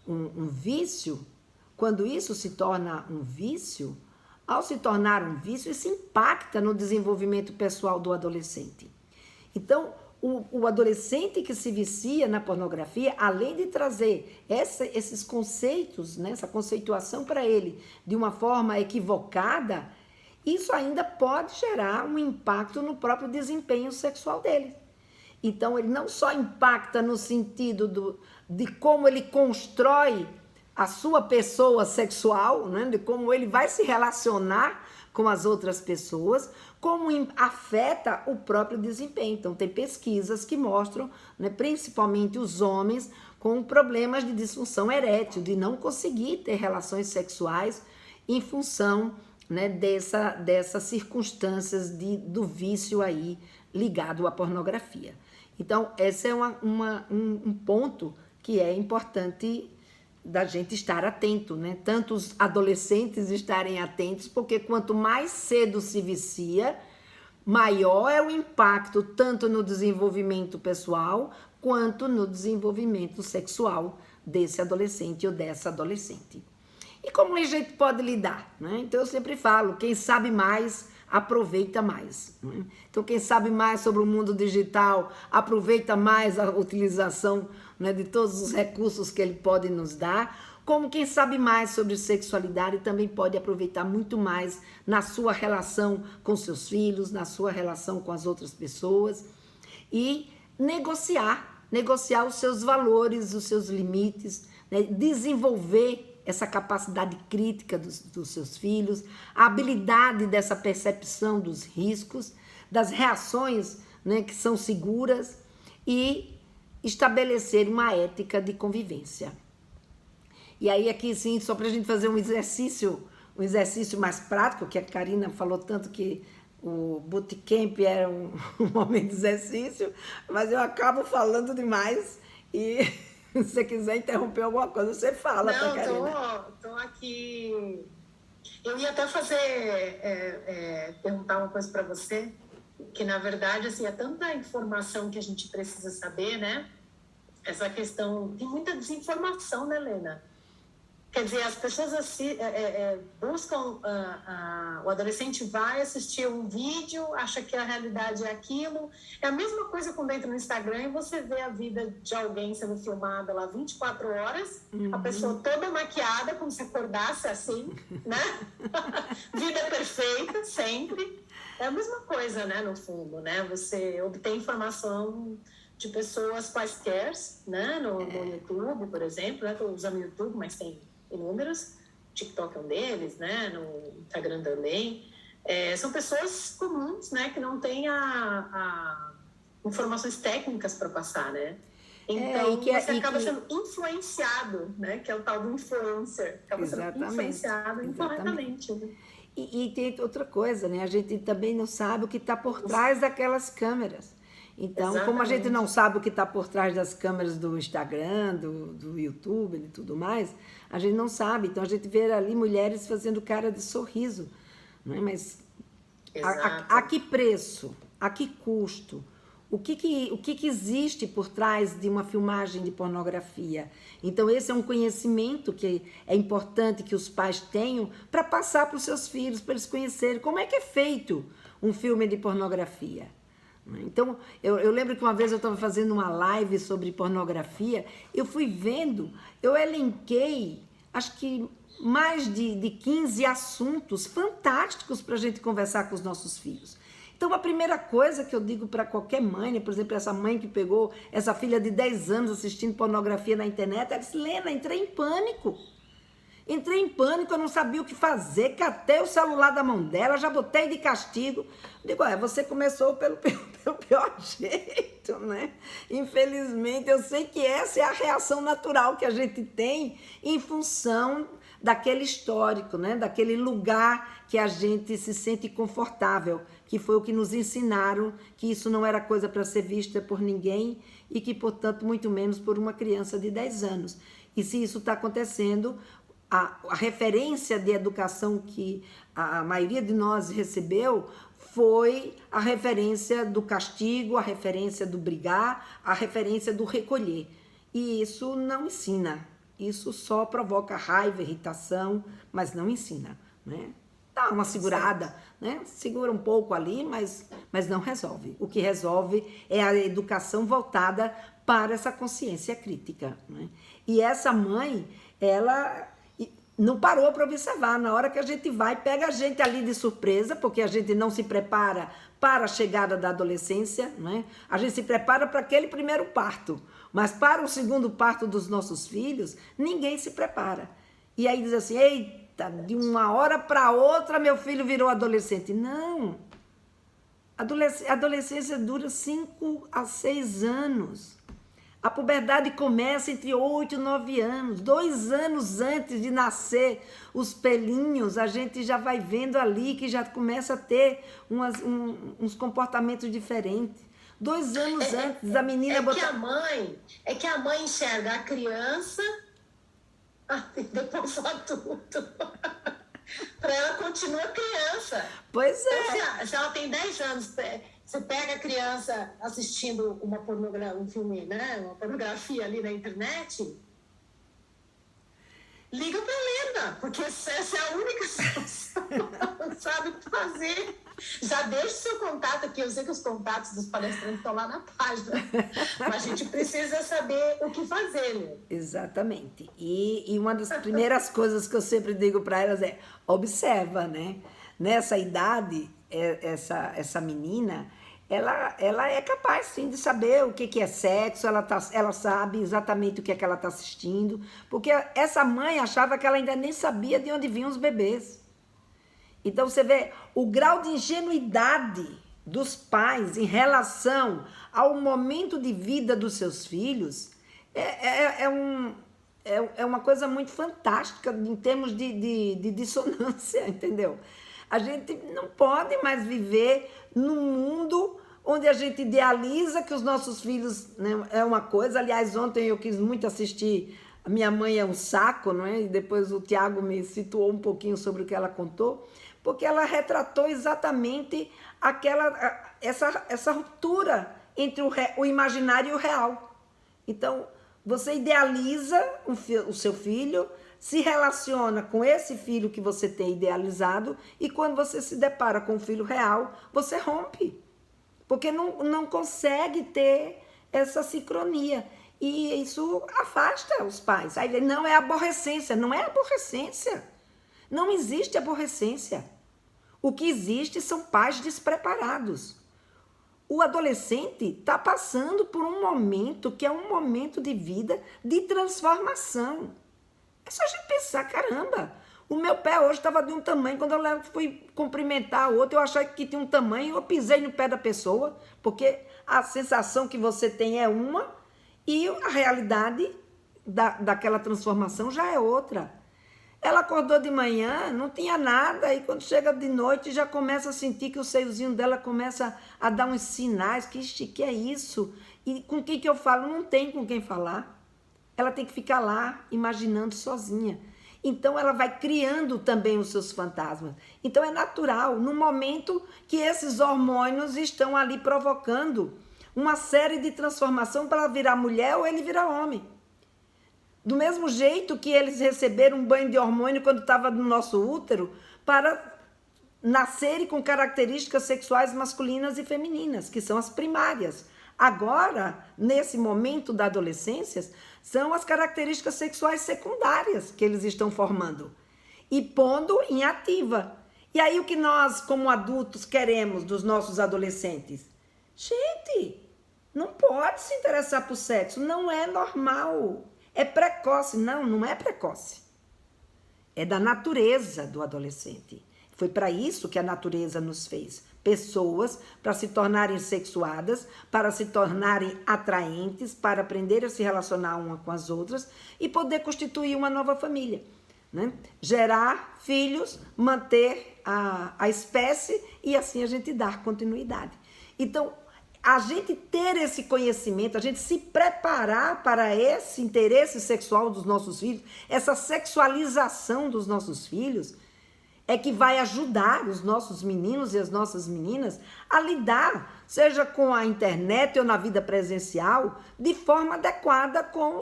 um vício, quando isso se torna um vício, ao se tornar um vício, isso impacta no desenvolvimento pessoal do adolescente. Então, o adolescente que se vicia na pornografia, além de trazer esses conceitos, né, essa conceituação para ele de uma forma equivocada, isso ainda pode gerar um impacto no próprio desempenho sexual dele. Então, ele não só impacta no sentido de como ele constrói a sua pessoa sexual, né? De como ele vai se relacionar com as outras pessoas, como afeta o próprio desempenho. Então, tem pesquisas que mostram, né, principalmente os homens, com problemas de disfunção erétil, de não conseguir ter relações sexuais em função, né, dessas circunstâncias do vício aí ligado à pornografia. Então, esse é um ponto que é importante da gente estar atento, né? Tanto os adolescentes estarem atentos, porque quanto mais cedo se vicia, maior é o impacto tanto no desenvolvimento pessoal quanto no desenvolvimento sexual desse adolescente ou dessa adolescente. E como a gente pode lidar, né? Então, eu sempre falo, quem sabe mais aproveita mais. Né? Então, quem sabe mais sobre o mundo digital, aproveita mais a utilização, né, de todos os recursos que ele pode nos dar, como quem sabe mais sobre sexualidade também pode aproveitar muito mais na sua relação com seus filhos, na sua relação com as outras pessoas, e negociar os seus valores, os seus limites, né, desenvolver essa capacidade crítica dos seus filhos, a habilidade dessa percepção dos riscos, das reações, né, que são seguras, e estabelecer uma ética de convivência. E aí aqui, sim, só para a gente fazer um exercício mais prático, que a Karina falou tanto que o bootcamp era um momento de exercício, mas eu acabo falando demais e... Se você quiser interromper alguma coisa, você fala, não, tá, Karina? Tô aqui. Eu ia até perguntar uma coisa para você, que na verdade, assim, é tanta informação que a gente precisa saber, né? Essa questão, tem muita desinformação, né, Helena? Quer dizer, as pessoas buscam, o adolescente vai assistir um vídeo, acha que a realidade é aquilo. É a mesma coisa quando entra no Instagram e você vê a vida de alguém sendo filmada lá 24 horas, a pessoa toda maquiada, como se acordasse assim, né? Vida perfeita, sempre. É a mesma coisa, né, no fundo, né? Você obtém informação de pessoas quaisquer, né? No YouTube, por exemplo, né? Estou usando o YouTube, mas tem inúmeros, TikTok é um deles, né? No Instagram também. São pessoas comuns, né? Que não têm informações técnicas para passar, né? Então, você acaba sendo influenciado, né? Que é o tal do influencer. Acaba sendo influenciado incorretamente, né? E tem outra coisa, né? A gente também não sabe o que está por trás daquelas câmeras. Então, como a gente não sabe o que está por trás das câmeras do Instagram, do YouTube e tudo mais, a gente não sabe. Então, a gente vê ali mulheres fazendo cara de sorriso. Não é? Mas a que preço, a que custo o que existe por trás de uma filmagem de pornografia. Então, esse é um conhecimento que é importante que os pais tenham para passar para os seus filhos, para eles conhecerem como é que é feito um filme de pornografia. Então, eu lembro que uma vez eu estava fazendo uma live sobre pornografia, eu fui vendo, eu elenquei, acho que mais de 15 assuntos fantásticos para a gente conversar com os nossos filhos. Então, a primeira coisa que eu digo para qualquer mãe, né, por exemplo, essa mãe que pegou essa filha de 10 anos assistindo pornografia na internet, ela disse, Lena, entrei em pânico. Entrei em pânico, eu não sabia o que fazer, catei o celular da mão dela, já botei de castigo. Digo, você começou pelo pior jeito, né? Infelizmente, eu sei que essa é a reação natural que a gente tem em função daquele histórico, né? Daquele lugar que a gente se sente confortável, que foi o que nos ensinaram, que isso não era coisa para ser vista por ninguém e que, portanto, muito menos por uma criança de 10 anos. E se isso está acontecendo, a referência de educação que a maioria de nós recebeu foi a referência do castigo, a referência do brigar, a referência do recolher. E isso não ensina. Isso só provoca raiva, irritação, mas não ensina, né? Dá uma segurada, né? Segura um pouco ali, mas não resolve. O que resolve é a educação voltada para essa consciência crítica, né? E essa mãe, ela não parou para observar. Na hora que a gente vai, pega a gente ali de surpresa, porque a gente não se prepara para a chegada da adolescência, né? A gente se prepara para aquele primeiro parto, mas para o segundo parto dos nossos filhos, ninguém se prepara. E aí diz assim, eita, de uma hora para outra meu filho virou adolescente. Não, a adolescência dura 5 a 6 anos. A puberdade começa entre 8 e 9 anos. 2 anos antes de nascer os pelinhos, a gente já vai vendo ali que já começa a ter uns comportamentos diferentes. 2 anos antes, a menina É que a mãe enxerga a criança e depois o adulto. Para ela continua criança. Pois é. Então, se ela tem 10 anos... Você pega a criança assistindo um filme, né? Uma pornografia ali na internet, liga para a Lena, porque essa é a única solução. Não sabe o que fazer. Já deixa o seu contato aqui. Eu sei que os contatos dos palestrantes estão lá na página, mas a gente precisa saber o que fazer, né? Exatamente. E uma das primeiras coisas que eu sempre digo para elas é, observa, né? Nessa idade, essa menina... Ela é capaz, sim, de saber o que é sexo, ela sabe exatamente o que é que ela está assistindo, porque essa mãe achava que ela ainda nem sabia de onde vinham os bebês. Então, você vê o grau de ingenuidade dos pais em relação ao momento de vida dos seus filhos é uma coisa muito fantástica em termos de dissonância, entendeu? A gente não pode mais viver num mundo onde a gente idealiza que os nossos filhos, né, é uma coisa. Aliás, ontem eu quis muito assistir A Minha Mãe é um Saco, não é? E depois o Tiago me situou um pouquinho sobre o que ela contou, porque ela retratou exatamente essa ruptura entre o imaginário e o real. Então, você idealiza o seu filho, se relaciona com esse filho que você tem idealizado e quando você se depara com o filho real, você rompe. Porque não consegue ter essa sincronia. E isso afasta os pais. Aí não é aborrecência. Não é aborrecência. Não existe aborrecência. O que existe são pais despreparados. O adolescente está passando por um momento que é um momento de vida de transformação. É só a gente pensar, caramba, o meu pé hoje estava de um tamanho, quando eu fui cumprimentar o outro, eu achei que tinha um tamanho, eu pisei no pé da pessoa, porque a sensação que você tem é uma e a realidade daquela transformação já é outra. Ela acordou de manhã, não tinha nada, e quando chega de noite já começa a sentir que o seiozinho dela começa a dar uns sinais, que é isso? E com quem que eu falo? Não tem com quem falar. Ela tem que ficar lá, imaginando sozinha. Então, ela vai criando também os seus fantasmas. Então, é natural, no momento que esses hormônios estão ali provocando uma série de transformação para virar mulher ou ele virar homem. Do mesmo jeito que eles receberam um banho de hormônio quando estava no nosso útero para nascerem com características sexuais masculinas e femininas, que são as primárias. Agora, nesse momento da adolescência, são as características sexuais secundárias que eles estão formando e pondo em ativa. E aí o que nós, como adultos, queremos dos nossos adolescentes? Gente, não pode se interessar por sexo, não é normal. É precoce. Não, não é precoce. É da natureza do adolescente. Foi para isso que a natureza nos fez. Pessoas para se tornarem sexuadas, para se tornarem atraentes, para aprender a se relacionar uma com as outras e poder constituir uma nova família. Né? Gerar filhos, manter a espécie e assim a gente dar continuidade. Então, a gente ter esse conhecimento, a gente se preparar para esse interesse sexual dos nossos filhos, essa sexualização dos nossos filhos, é que vai ajudar os nossos meninos e as nossas meninas a lidar, seja com a internet ou na vida presencial, de forma adequada com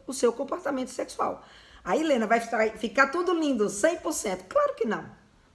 o seu comportamento sexual. Aí, Helena, vai ficar tudo lindo, 100%? Claro que não.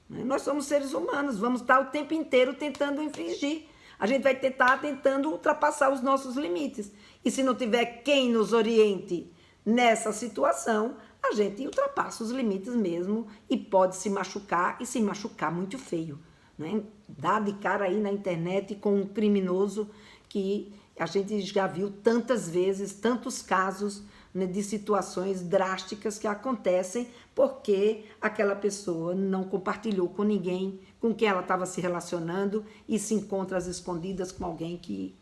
Nós somos seres humanos, vamos estar o tempo inteiro tentando infringir. A gente vai estar tentando ultrapassar os nossos limites. E se não tiver quem nos oriente nessa situação, a gente ultrapassa os limites mesmo e pode se machucar, e se machucar muito feio. Né? Dá de cara aí na internet com um criminoso que a gente já viu tantas vezes, tantos casos, né, de situações drásticas que acontecem porque aquela pessoa não compartilhou com ninguém com quem ela estava se relacionando e se encontra às escondidas com alguém que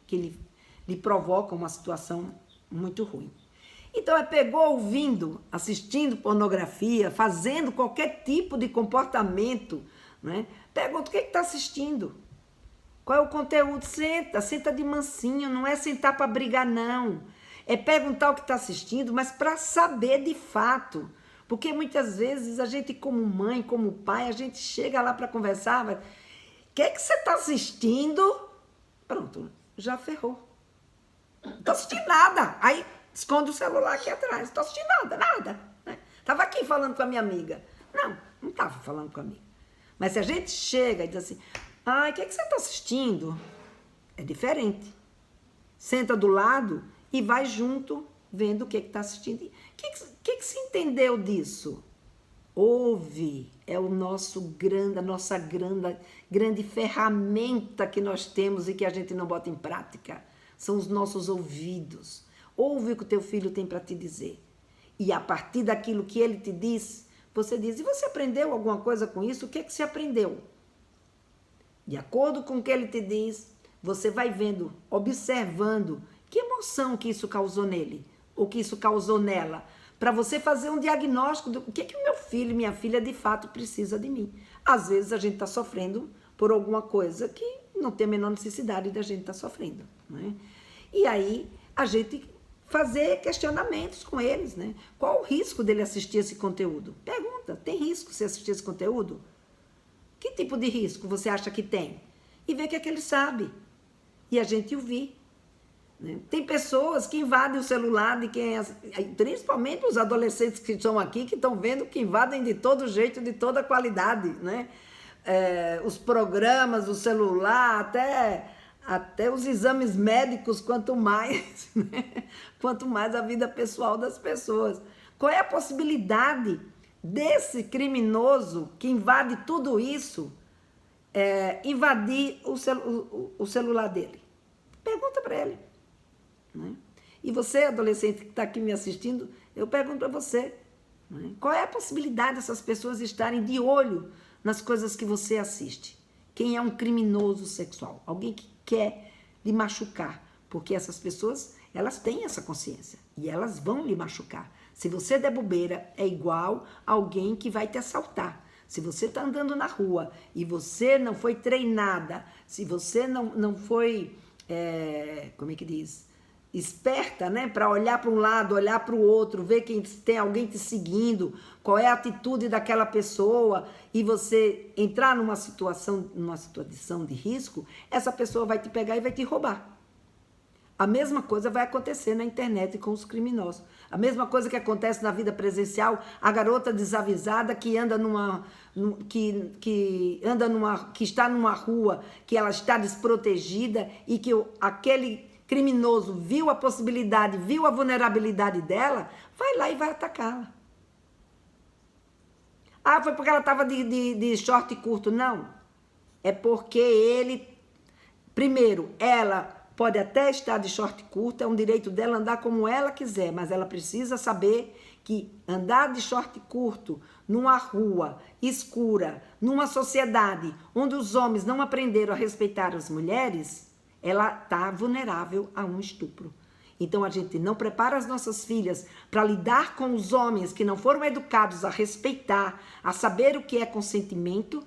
lhe provoca uma situação muito ruim. Então, pegou ouvindo, assistindo pornografia, fazendo qualquer tipo de comportamento, né? Pergunta o que está assistindo. Qual é o conteúdo? Senta de mansinho, não é sentar para brigar, não. É perguntar o que está assistindo, mas para saber de fato. Porque muitas vezes a gente, como mãe, como pai, a gente chega lá para conversar, mas o que você está assistindo? Pronto, já ferrou. Não estou assistindo nada. Aí esconde o celular aqui atrás. Não estou assistindo nada. Estava aqui falando com a minha amiga. Não estava falando com a amiga. Mas se a gente chega e diz assim, o que você está assistindo? É diferente. Senta do lado e vai junto vendo o que está assistindo. O que se entendeu disso? Ouve. É a nossa grande ferramenta que nós temos e que a gente não bota em prática. São os nossos ouvidos. Ouve o que o teu filho tem para te dizer. E a partir daquilo que ele te diz, você diz, e você aprendeu alguma coisa com isso? O que você aprendeu? De acordo com o que ele te diz, você vai vendo, observando que emoção que isso causou nele, ou que isso causou nela, para você fazer um diagnóstico do que o meu filho e minha filha de fato precisa de mim. Às vezes a gente está sofrendo por alguma coisa que não tem a menor necessidade da gente estar sofrendo. Né? E aí a gente fazer questionamentos com eles. Né? Qual o risco dele assistir esse conteúdo? Pergunta, tem risco você assistir esse conteúdo? Que tipo de risco você acha que tem? E ver o que é que ele sabe. E a gente ouvir. Né? Tem pessoas que invadem o celular de quem, principalmente os adolescentes que estão aqui, que estão vendo que invadem de todo jeito, de toda qualidade. Né? Os programas, o celular, até os exames médicos, quanto mais, né? Quanto mais a vida pessoal das pessoas. Qual é a possibilidade desse criminoso que invade tudo isso, invadir o celular dele? Pergunta para ele. Né? E você, adolescente que está aqui me assistindo, eu pergunto para você, né? Qual é a possibilidade dessas pessoas estarem de olho nas coisas que você assiste? Quem é um criminoso sexual? Alguém que quer lhe machucar, porque essas pessoas, elas têm essa consciência e elas vão lhe machucar. Se você der bobeira, é igual alguém que vai te assaltar. Se você está andando na rua e você não foi treinada, se você não foi, como é que diz? Esperta, né? Para olhar para um lado, olhar para o outro, ver quem tem alguém te seguindo, qual é a atitude daquela pessoa, e você entrar numa situação de risco, essa pessoa vai te pegar e vai te roubar. A mesma coisa vai acontecer na internet com os criminosos. A mesma coisa que acontece na vida presencial, a garota desavisada que anda que está numa rua, que ela está desprotegida e que aquele criminoso viu a possibilidade, viu a vulnerabilidade dela, vai lá e vai atacá-la. Ah, foi porque ela estava de short curto. Não. É porque ele, primeiro, ela pode até estar de short curto, é um direito dela andar como ela quiser, mas ela precisa saber que andar de short curto numa rua escura, numa sociedade onde os homens não aprenderam a respeitar as mulheres, ela está vulnerável a um estupro. Então a gente não prepara as nossas filhas para lidar com os homens que não foram educados a respeitar, a saber o que é consentimento.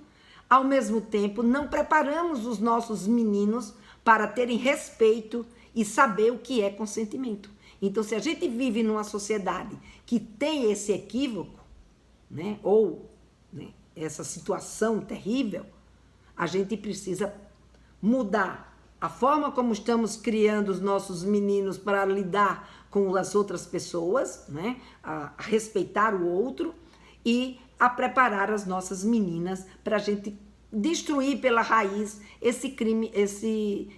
Ao mesmo tempo, não preparamos os nossos meninos para terem respeito e saber o que é consentimento. Então, se a gente vive numa sociedade que tem esse equívoco, né, ou né, essa situação terrível, a gente precisa mudar a forma como estamos criando os nossos meninos para lidar com as outras pessoas, né, a respeitar o outro e a preparar as nossas meninas para a gente destruir pela raiz esse crime,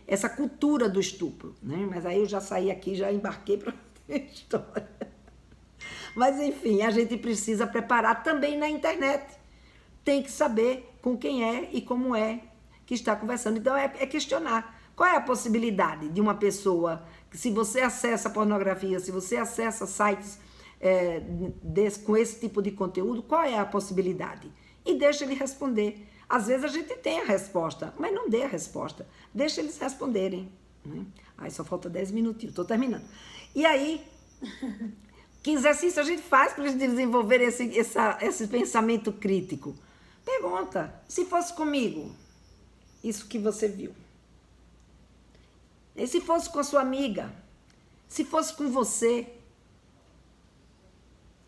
essa cultura do estupro, né? Mas aí eu já saí aqui, já embarquei para a história. Mas enfim, a gente precisa preparar também na internet. Tem que saber com quem é e como é que está conversando. Então é questionar. Qual é a possibilidade de uma pessoa que, se você acessa pornografia, se você acessa sites com esse tipo de conteúdo, qual é a possibilidade? E deixa ele responder. Às vezes a gente tem a resposta, mas não dê a resposta. Deixa eles responderem. Né? Aí só falta 10 minutinhos, estou terminando. E aí, que exercício a gente faz para eles desenvolverem esse pensamento crítico? Pergunta, se fosse comigo, isso que você viu? E se fosse com a sua amiga? Se fosse com você?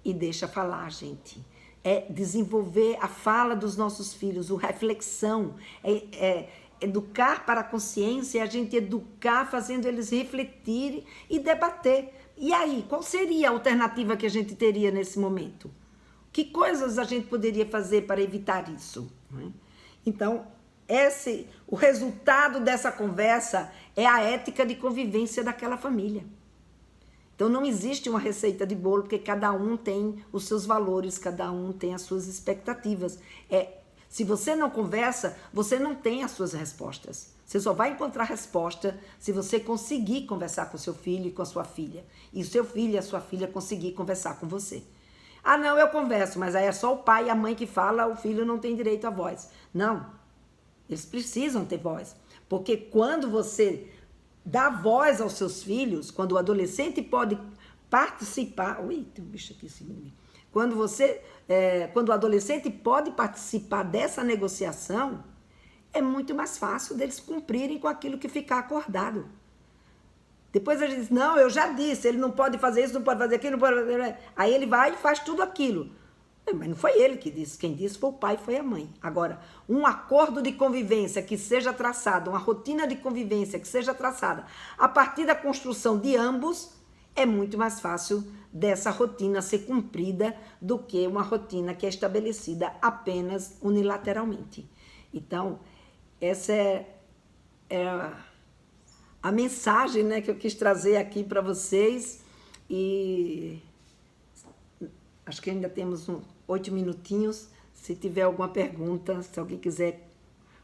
E deixa falar, gente. É desenvolver a fala dos nossos filhos, a reflexão, educar para a consciência, a gente educar fazendo eles refletirem e debater. E aí, qual seria a alternativa que a gente teria nesse momento? Que coisas a gente poderia fazer para evitar isso? Então, o resultado dessa conversa é a ética de convivência daquela família. Então, não existe uma receita de bolo, porque cada um tem os seus valores, cada um tem as suas expectativas. Se você não conversa, você não tem as suas respostas. Você só vai encontrar resposta se você conseguir conversar com seu filho e com a sua filha. E o seu filho e a sua filha conseguir conversar com você. Ah, não, eu converso, mas aí é só o pai e a mãe que fala, o filho não tem direito à voz. Não, eles precisam ter voz. Porque quando você dá voz aos seus filhos, quando o adolescente pode participar... Ui, tem um bicho aqui em cima de mim. Quando o adolescente pode participar dessa negociação, é muito mais fácil deles cumprirem com aquilo que ficar acordado. Depois a gente diz, não, eu já disse, ele não pode fazer isso, não pode fazer aquilo, não pode fazer... Aí ele vai e faz tudo aquilo. Mas não foi ele que disse, quem disse foi o pai, foi a mãe. Agora, um acordo de convivência que seja traçado, uma rotina de convivência que seja traçada a partir da construção de ambos, é muito mais fácil dessa rotina ser cumprida do que uma rotina que é estabelecida apenas unilateralmente. Então, essa é a mensagem, né, que eu quis trazer aqui para vocês. E acho que ainda temos 8 minutinhos. Se tiver alguma pergunta, se alguém quiser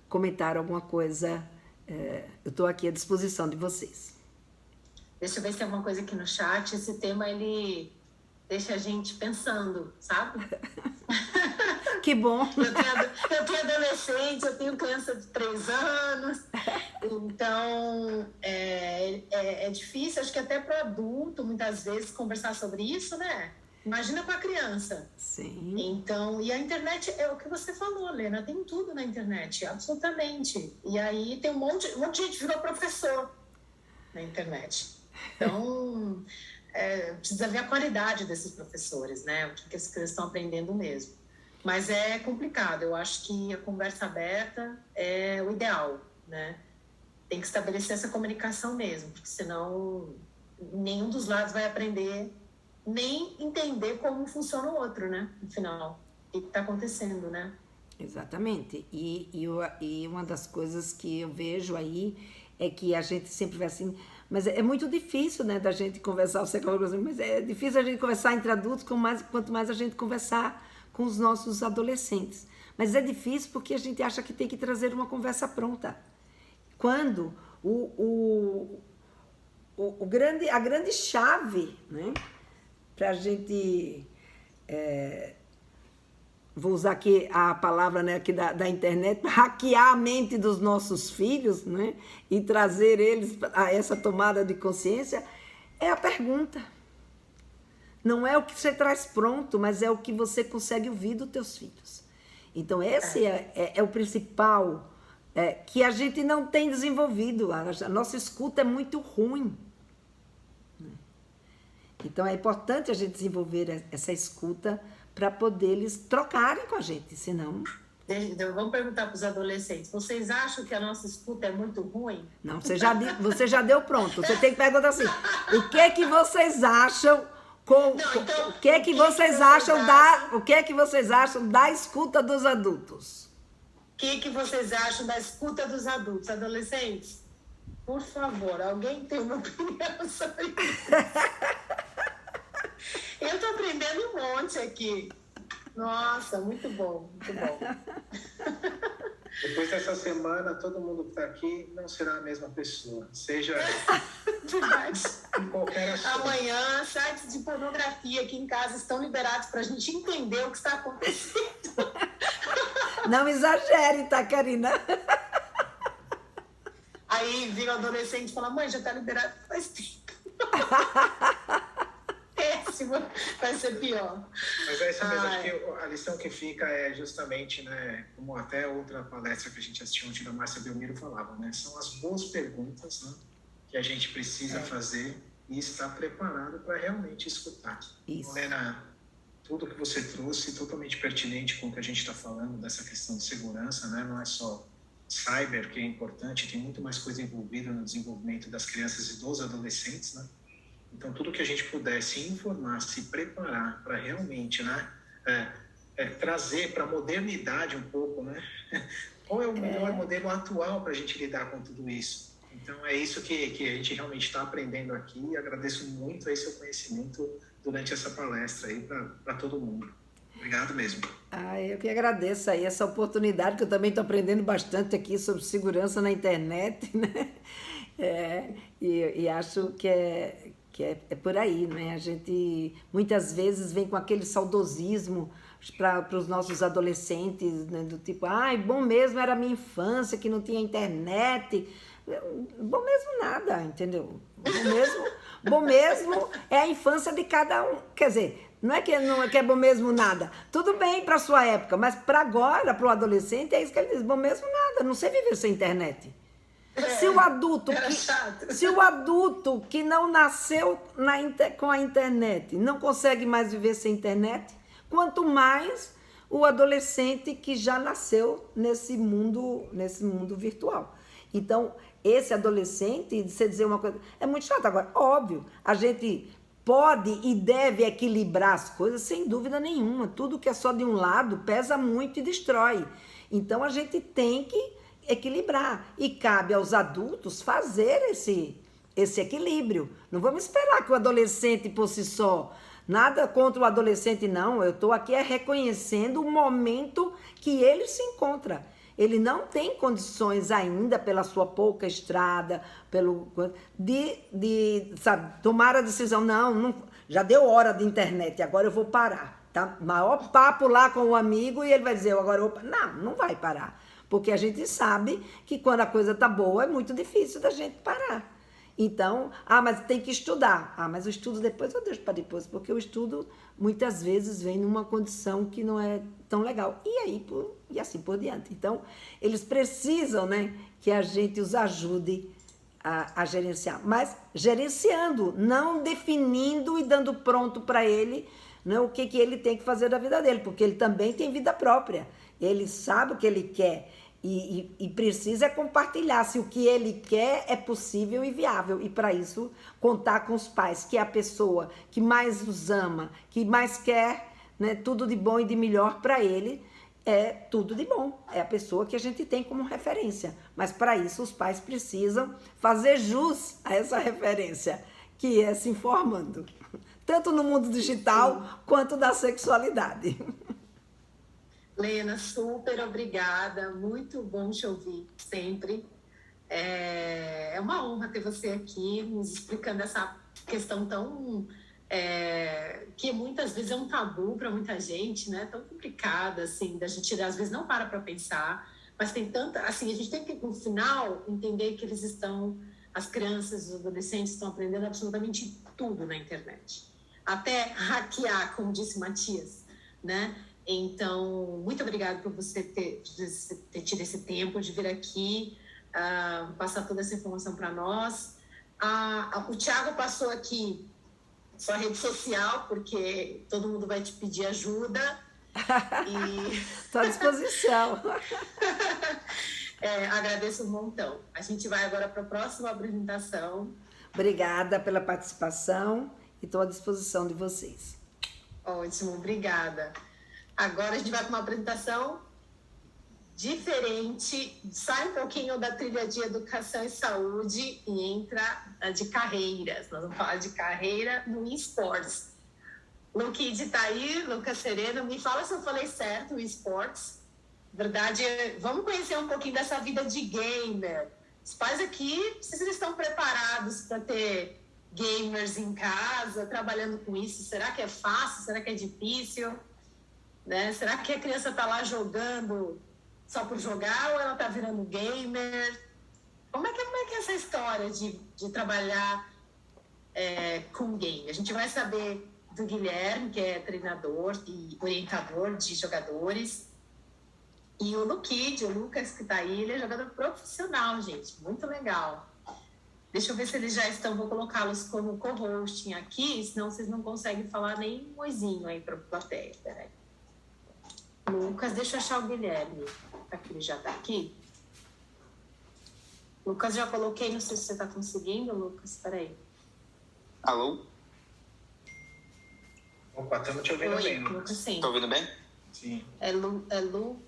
comentar alguma coisa, eu estou aqui à disposição de vocês. Deixa eu ver se tem alguma coisa aqui no chat. Esse tema, ele deixa a gente pensando, sabe? Que bom! Eu tenho adolescente, eu tenho criança de 3 anos. Então, é difícil, acho que até para o adulto, muitas vezes, conversar sobre isso, né? Imagina com a criança. Sim. Então, e a internet é o que você falou, Lena, tem tudo na internet, absolutamente. E aí tem um monte de gente virou professor na internet. Então, precisa ver a qualidade desses professores, né? O que as crianças estão aprendendo mesmo. Mas é complicado, eu acho que a conversa aberta é o ideal, né? tem que estabelecer essa comunicação mesmo, porque senão nenhum dos lados vai aprender, nem entender como funciona o outro, né? No final, o que está acontecendo, né? Exatamente. E uma das coisas que eu vejo aí é que a gente sempre vê assim, mas é muito difícil, né, da gente conversar, você falou assim, mas é difícil a gente conversar entre adultos, quanto mais a gente conversar com os nossos adolescentes. Mas é difícil porque a gente acha que tem que trazer uma conversa pronta. Quando a grande chave, né, para a gente, vou usar aqui a palavra, né, aqui da internet, para hackear a mente dos nossos filhos, né, e trazer eles a essa tomada de consciência, é a pergunta. Não é o que você traz pronto, mas é o que você consegue ouvir dos teus filhos. Então, esse é o principal, que a gente não tem desenvolvido. A nossa escuta é muito ruim. Então, é importante a gente desenvolver essa escuta para poder eles trocarem com a gente, senão... Vamos perguntar para os adolescentes. Vocês acham que a nossa escuta é muito ruim? Não, você já deu pronto. Você tem que perguntar assim, o que é que vocês acham... o que é que vocês acham da escuta dos adultos? O que vocês acham da escuta dos adultos? Adolescentes, por favor, alguém tem uma opinião sobre isso? Eu estou aprendendo um monte aqui. Nossa, muito bom, muito bom. Depois dessa semana, todo mundo que está aqui não será a mesma pessoa. Seja Verdade. em qualquer assunto. Amanhã, sites de pornografia aqui em casa estão liberados para a gente entender o que está acontecendo. Não exagere, tá, Karina? Aí vira o adolescente e fala, mãe, já está liberado faz tempo. Péssimo, vai ser pior. Mas é isso mesmo, acho que a lição que fica é justamente, né, como até outra palestra que a gente assistiu ontem da Márcia Belmiro falava, né, são as boas perguntas, né, que a gente precisa fazer e estar preparado para realmente escutar. Isso. Helena, tudo que você trouxe totalmente pertinente com o que a gente está falando dessa questão de segurança, né, não é só cyber que é importante, tem muito mais coisa envolvida no desenvolvimento das crianças e dos adolescentes, né? Então, tudo que a gente puder se informar, se preparar para realmente, né, trazer para a modernidade um pouco, né? Qual é o melhor modelo atual para a gente lidar com tudo isso? Então, é isso que a gente realmente está aprendendo aqui e agradeço muito aí seu conhecimento durante essa palestra aí para todo mundo. Obrigado mesmo. Eu que agradeço aí essa oportunidade, que eu também estou aprendendo bastante aqui sobre segurança na internet, né? E acho que é por aí, né? A gente muitas vezes vem com aquele saudosismo para os nossos adolescentes, né? Do tipo, bom mesmo era a minha infância, que não tinha internet. Bom mesmo nada, entendeu? Bom mesmo é a infância de cada um. Quer dizer, não é que é bom mesmo nada. Tudo bem para a sua época, mas para agora, para o adolescente, é isso que ele diz, bom mesmo nada, não sei viver sem internet. Se o adulto que não nasceu com a internet não consegue mais viver sem internet, quanto mais o adolescente que já nasceu nesse mundo virtual. Então, esse adolescente, você dizer uma coisa, é muito chato. Agora, óbvio, a gente pode e deve equilibrar as coisas sem dúvida nenhuma. Tudo que é só de um lado pesa muito e destrói. Então, a gente tem que equilibrar. E cabe aos adultos fazer esse equilíbrio. Não vamos esperar que o adolescente por si só... Nada contra o adolescente, não. Eu estou aqui reconhecendo o momento que ele se encontra. Ele não tem condições ainda, pela sua pouca estrada, de tomar a decisão. Não, já deu hora de internet, agora eu vou parar. Tá? Maior papo lá com o amigo e ele vai dizer, agora eu vou parar. Não vai parar. Porque a gente sabe que quando a coisa está boa, é muito difícil da gente parar. Então, mas tem que estudar. Mas o estudo depois eu deixo para depois, porque o estudo muitas vezes vem numa condição que não é tão legal. E assim por diante. Então, eles precisam, né, que a gente os ajude a gerenciar. Mas gerenciando, não definindo e dando pronto para ele, né, o que ele tem que fazer da vida dele, porque ele também tem vida própria. Ele sabe o que ele quer. E precisa compartilhar se o que ele quer é possível e viável. E para isso, contar com os pais, que é a pessoa que mais os ama, que mais quer, né, tudo de bom e de melhor para ele, é tudo de bom. É a pessoa que a gente tem como referência. Mas para isso, os pais precisam fazer jus a essa referência, que é se informando. Tanto no mundo digital quanto da sexualidade. Lena, super obrigada, muito bom te ouvir sempre. É uma honra ter você aqui nos explicando essa questão tão que muitas vezes é um tabu para muita gente, né? Tão complicada, assim, da gente às vezes não para pensar, mas tem tanta, assim, a gente tem que no final entender que as crianças, os adolescentes estão aprendendo absolutamente tudo na internet, até hackear, como disse Matias, né? Então, muito obrigada por você ter tido esse tempo de vir aqui, passar toda essa informação para nós. O Thiago passou aqui sua rede social, porque todo mundo vai te pedir ajuda. Estou à disposição. Agradeço um montão. A gente vai agora para a próxima apresentação. Obrigada pela participação e estou à disposição de vocês. Ótimo, obrigada. Agora a gente vai para uma apresentação diferente, sai um pouquinho da trilha de educação e saúde e entra de carreiras. Nós vamos falar de carreira no esportes. Luquide está aí, Lucas Sereno, me fala se eu falei certo, o esportes. Verdade, vamos conhecer um pouquinho dessa vida de gamer. Os pais aqui, vocês estão preparados para ter gamers em casa, trabalhando com isso? Será que é fácil? Será que é difícil? Né? Será que a criança está lá jogando só por jogar ou ela está virando gamer? Como é que é essa história de trabalhar com game? A gente vai saber do Guilherme, que é treinador e orientador de jogadores, e o Luquide, o Lucas, que está aí, ele é jogador profissional, gente, muito legal. Deixa eu ver se eles já estão, vou colocá-los como co-hosting aqui, senão vocês não conseguem falar nem um oizinho aí para a plateia. Peraí. Lucas, deixa eu achar o Guilherme. Aqui, ele já está aqui. Lucas, já coloquei, não sei se você está conseguindo, Lucas, peraí. Alô? Opa, estamos te ouvindo bem, Lucas, sim. Tá ouvindo bem? Sim. É Lu.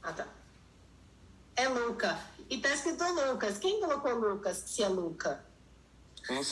Ah, tá. É Luca. E tá escrito Lucas. Quem colocou Lucas se é Luca? Não sei.